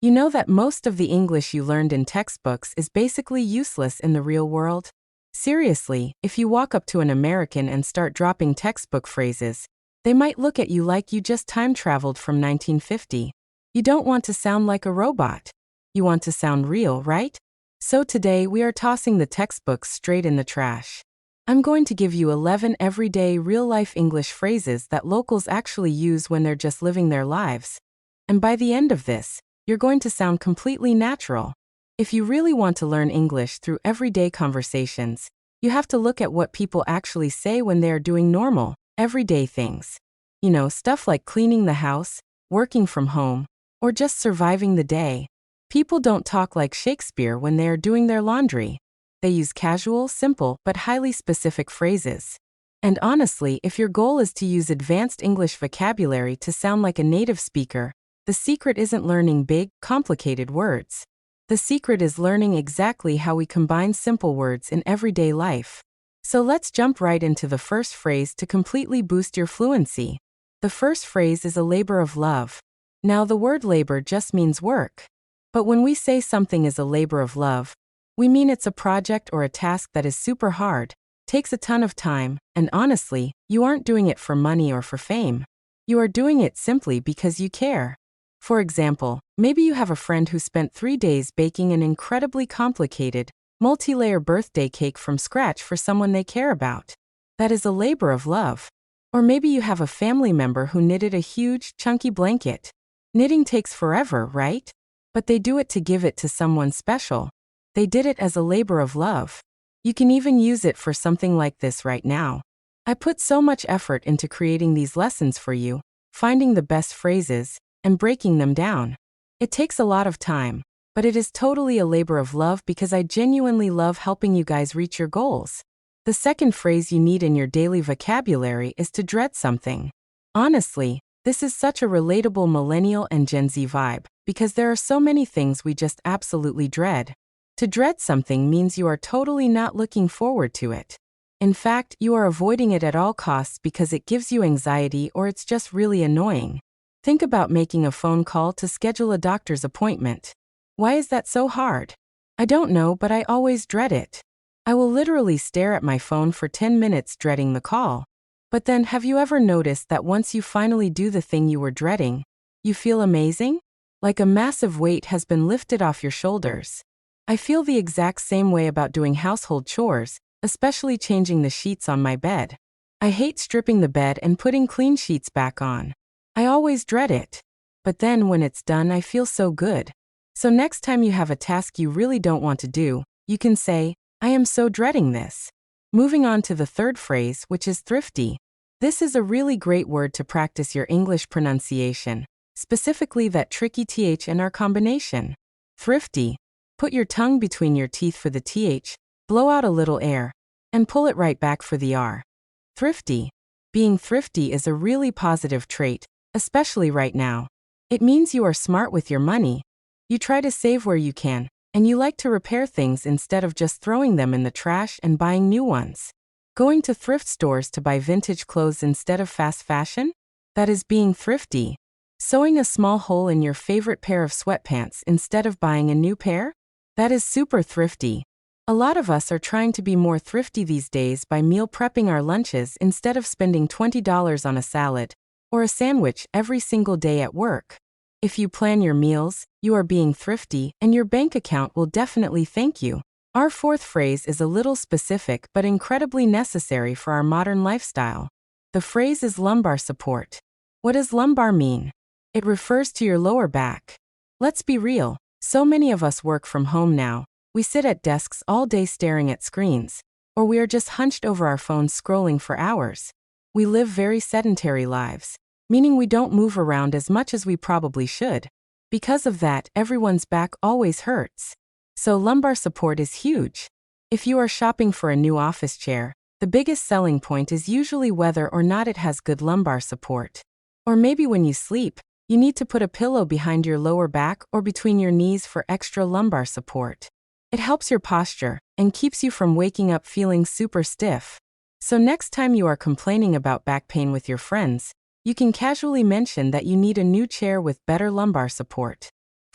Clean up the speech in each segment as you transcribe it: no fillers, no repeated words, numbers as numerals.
You know that most of the English you learned in textbooks is basically useless in the real world? Seriously, if you walk up to an American and start dropping textbook phrases, they might look at you like you just time traveled from 1950. You don't want to sound like a robot. You want to sound real, right? So today we are tossing the textbooks straight in the trash. I'm going to give you 11 everyday real-life English phrases that locals actually use when they're just living their lives. And by the end of this, you're going to sound completely natural. If you really want to learn English through everyday conversations, you have to look at what people actually say when they are doing normal, everyday things. You know, stuff like cleaning the house, working from home, or just surviving the day. People don't talk like Shakespeare when they are doing their laundry. They use casual, simple, but highly specific phrases. And honestly, if your goal is to use advanced English vocabulary to sound like a native speaker, the secret isn't learning big, complicated words. The secret is learning exactly how we combine simple words in everyday life. So let's jump right into the first phrase to completely boost your fluency. The first phrase is a labor of love. Now, the word labor just means work. But when we say something is a labor of love, we mean it's a project or a task that is super hard, takes a ton of time, and honestly, you aren't doing it for money or for fame. You are doing it simply because you care. For example, maybe you have a friend who spent 3 days baking an incredibly complicated, multi-layer birthday cake from scratch for someone they care about. That is a labor of love. Or maybe you have a family member who knitted a huge, chunky blanket. Knitting takes forever, right? But they do it to give it to someone special. They did it as a labor of love. You can even use it for something like this right now. I put so much effort into creating these lessons for you, finding the best phrases, and breaking them down. It takes a lot of time, but it is totally a labor of love because I genuinely love helping you guys reach your goals. The second phrase you need in your daily vocabulary is to dread something. Honestly, this is such a relatable millennial and Gen Z vibe because there are so many things we just absolutely dread. To dread something means you are totally not looking forward to it. In fact, you are avoiding it at all costs because it gives you anxiety or it's just really annoying. Think about making a phone call to schedule a doctor's appointment. Why is that so hard? I don't know, but I always dread it. I will literally stare at my phone for 10 minutes dreading the call. But then, have you ever noticed that once you finally do the thing you were dreading, you feel amazing? Like a massive weight has been lifted off your shoulders. I feel the exact same way about doing household chores, especially changing the sheets on my bed. I hate stripping the bed and putting clean sheets back on. I always dread it. But then when it's done, I feel so good. So next time you have a task you really don't want to do, you can say, I am so dreading this. Moving on to the third phrase, which is thrifty. This is a really great word to practice your English pronunciation, specifically that tricky TH and R combination. Thrifty. Put your tongue between your teeth for the TH, blow out a little air, and pull it right back for the R. Thrifty. Being thrifty is a really positive trait, especially right now. It means you are smart with your money. You try to save where you can, and you like to repair things instead of just throwing them in the trash and buying new ones. Going to thrift stores to buy vintage clothes instead of fast fashion? That is being thrifty. Sewing a small hole in your favorite pair of sweatpants instead of buying a new pair? That is super thrifty. A lot of us are trying to be more thrifty these days by meal prepping our lunches instead of spending $20 on a salad or a sandwich every single day at work. If you plan your meals, you are being thrifty, and your bank account will definitely thank you. Our fourth phrase is a little specific but incredibly necessary for our modern lifestyle. The phrase is lumbar support. What does lumbar mean? It refers to your lower back. Let's be real, so many of us work from home now. We sit at desks all day staring at screens, or we are just hunched over our phones scrolling for hours. We live very sedentary lives, meaning we don't move around as much as we probably should. Because of that, everyone's back always hurts. So lumbar support is huge. If you are shopping for a new office chair, the biggest selling point is usually whether or not it has good lumbar support. Or maybe when you sleep, you need to put a pillow behind your lower back or between your knees for extra lumbar support. It helps your posture and keeps you from waking up feeling super stiff. So next time you are complaining about back pain with your friends, you can casually mention that you need a new chair with better lumbar support.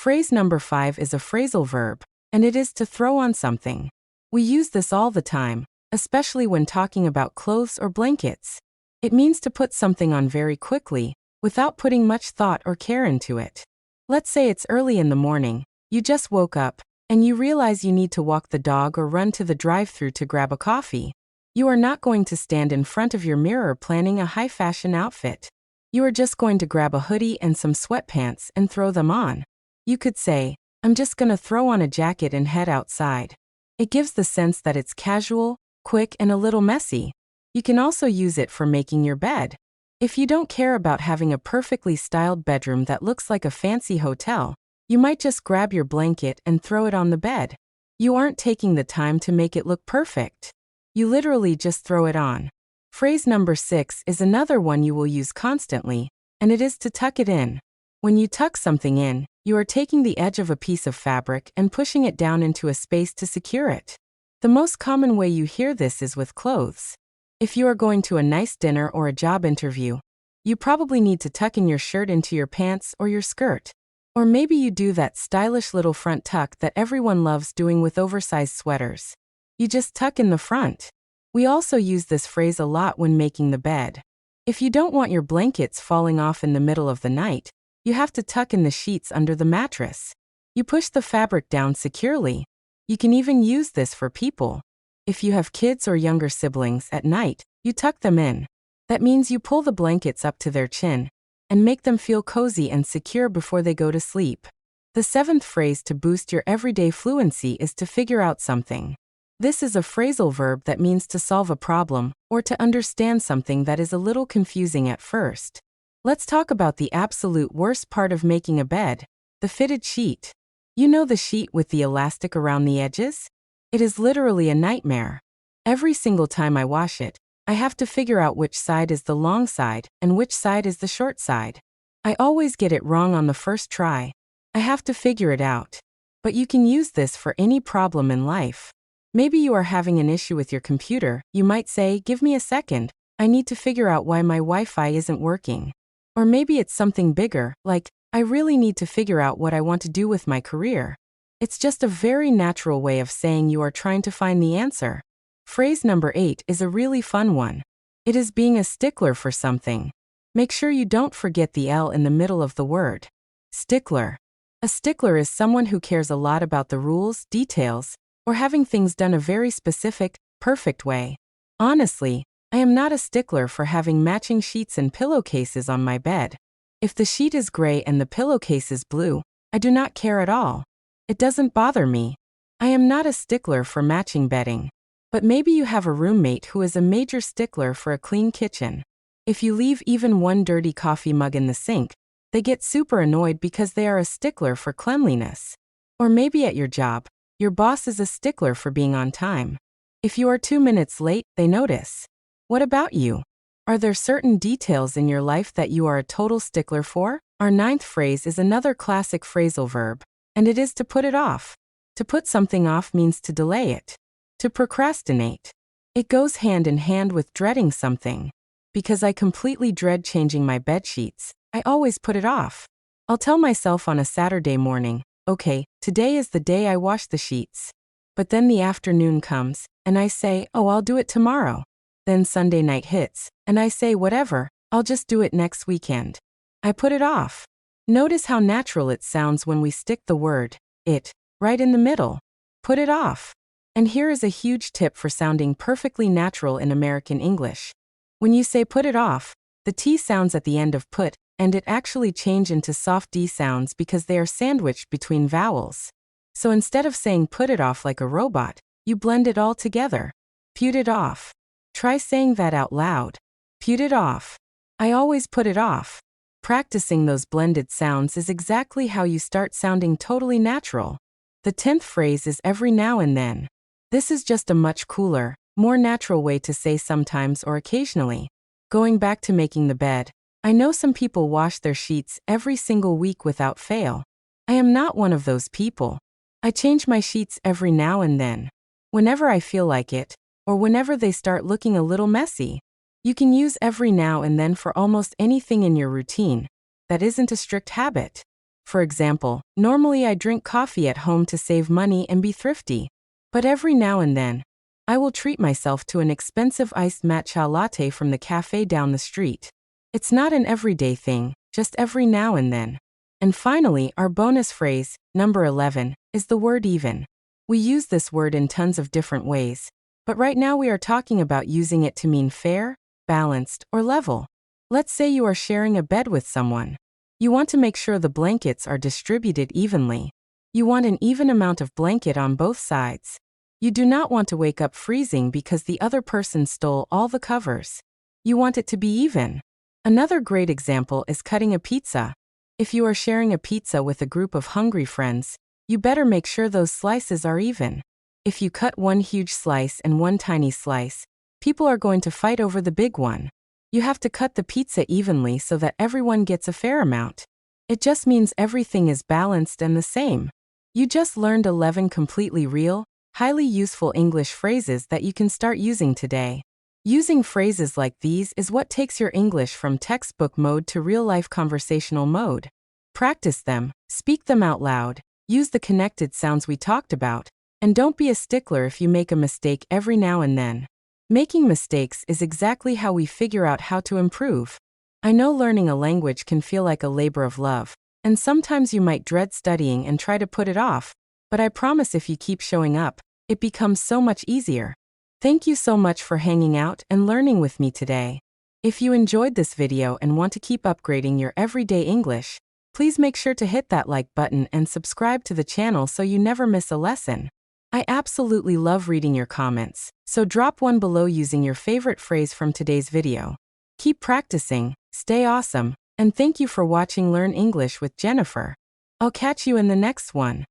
Phrase number 5 is a phrasal verb, and it is to throw on something. We use this all the time, especially when talking about clothes or blankets. It means to put something on very quickly, without putting much thought or care into it. Let's say it's early in the morning, you just woke up, and you realize you need to walk the dog or run to the drive-thru to grab a coffee. You are not going to stand in front of your mirror planning a high-fashion outfit. You are just going to grab a hoodie and some sweatpants and throw them on. You could say, I'm just gonna throw on a jacket and head outside. It gives the sense that it's casual, quick, and a little messy. You can also use it for making your bed. If you don't care about having a perfectly styled bedroom that looks like a fancy hotel, you might just grab your blanket and throw it on the bed. You aren't taking the time to make it look perfect. You literally just throw it on. Phrase number 6 is another one you will use constantly, and it is to tuck it in. When you tuck something in, you are taking the edge of a piece of fabric and pushing it down into a space to secure it. The most common way you hear this is with clothes. If you are going to a nice dinner or a job interview, you probably need to tuck in your shirt into your pants or your skirt. Or maybe you do that stylish little front tuck that everyone loves doing with oversized sweaters. You just tuck in the front. We also use this phrase a lot when making the bed. If you don't want your blankets falling off in the middle of the night, you have to tuck in the sheets under the mattress. You push the fabric down securely. You can even use this for people. If you have kids or younger siblings at night, you tuck them in. That means you pull the blankets up to their chin and make them feel cozy and secure before they go to sleep. The 7th phrase to boost your everyday fluency is to figure out something. This is a phrasal verb that means to solve a problem or to understand something that is a little confusing at first. Let's talk about the absolute worst part of making a bed, the fitted sheet. You know the sheet with the elastic around the edges? It is literally a nightmare. Every single time I wash it, I have to figure out which side is the long side and which side is the short side. I always get it wrong on the first try. I have to figure it out. But you can use this for any problem in life. Maybe you are having an issue with your computer. You might say, give me a second. I need to figure out why my Wi-Fi isn't working. Or maybe it's something bigger, like, I really need to figure out what I want to do with my career. It's just a very natural way of saying you are trying to find the answer. Phrase number 8 is a really fun one. It is being a stickler for something. Make sure you don't forget the L in the middle of the word. Stickler. A stickler is someone who cares a lot about the rules, details, or having things done a very specific, perfect way. Honestly, I am not a stickler for having matching sheets and pillowcases on my bed. If the sheet is gray and the pillowcase is blue, I do not care at all. It doesn't bother me. I am not a stickler for matching bedding. But maybe you have a roommate who is a major stickler for a clean kitchen. If you leave even one dirty coffee mug in the sink, they get super annoyed because they are a stickler for cleanliness. Or maybe at your job, your boss is a stickler for being on time. If you are 2 minutes late, they notice. What about you? Are there certain details in your life that you are a total stickler for? Our 9th phrase is another classic phrasal verb, and it is to put it off. To put something off means to delay it. To procrastinate. It goes hand in hand with dreading something. Because I completely dread changing my bed sheets, I always put it off. I'll tell myself on a Saturday morning, okay, today is the day I wash the sheets. But then the afternoon comes, and I say, oh, I'll do it tomorrow. Then Sunday night hits, and I say, whatever, I'll just do it next weekend. I put it off. Notice how natural it sounds when we stick the word, it, right in the middle. Put it off. And here is a huge tip for sounding perfectly natural in American English. When you say put it off, the T sounds at the end of put, and it actually change into soft D sounds because they are sandwiched between vowels. So instead of saying put it off like a robot, you blend it all together. Put it off. Try saying that out loud. Put it off. I always put it off. Practicing those blended sounds is exactly how you start sounding totally natural. The 10th phrase is every now and then. This is just a much cooler, more natural way to say sometimes or occasionally. Going back to making the bed, I know some people wash their sheets every single week without fail. I am not one of those people. I change my sheets every now and then. Whenever I feel like it, or whenever they start looking a little messy. You can use every now and then for almost anything in your routine. That isn't a strict habit. For example, normally I drink coffee at home to save money and be thrifty. But every now and then, I will treat myself to an expensive iced matcha latte from the cafe down the street. It's not an everyday thing, just every now and then. And finally, our bonus phrase, number 11, is the word even. We use this word in tons of different ways, but right now we are talking about using it to mean fair, balanced, or level. Let's say you are sharing a bed with someone. You want to make sure the blankets are distributed evenly. You want an even amount of blanket on both sides. You do not want to wake up freezing because the other person stole all the covers. You want it to be even. Another great example is cutting a pizza. If you are sharing a pizza with a group of hungry friends, you better make sure those slices are even. If you cut one huge slice and one tiny slice, people are going to fight over the big one. You have to cut the pizza evenly so that everyone gets a fair amount. It just means everything is balanced and the same. You just learned 11 completely real, highly useful English phrases that you can start using today. Using phrases like these is what takes your English from textbook mode to real-life conversational mode. Practice them, speak them out loud, use the connected sounds we talked about, and don't be a stickler if you make a mistake every now and then. Making mistakes is exactly how we figure out how to improve. I know learning a language can feel like a labor of love, and sometimes you might dread studying and try to put it off, but I promise if you keep showing up, it becomes so much easier. Thank you so much for hanging out and learning with me today. If you enjoyed this video and want to keep upgrading your everyday English, please make sure to hit that like button and subscribe to the channel so you never miss a lesson. I absolutely love reading your comments, so drop one below using your favorite phrase from today's video. Keep practicing, stay awesome, and thank you for watching Learn English with Jennifer. I'll catch you in the next one.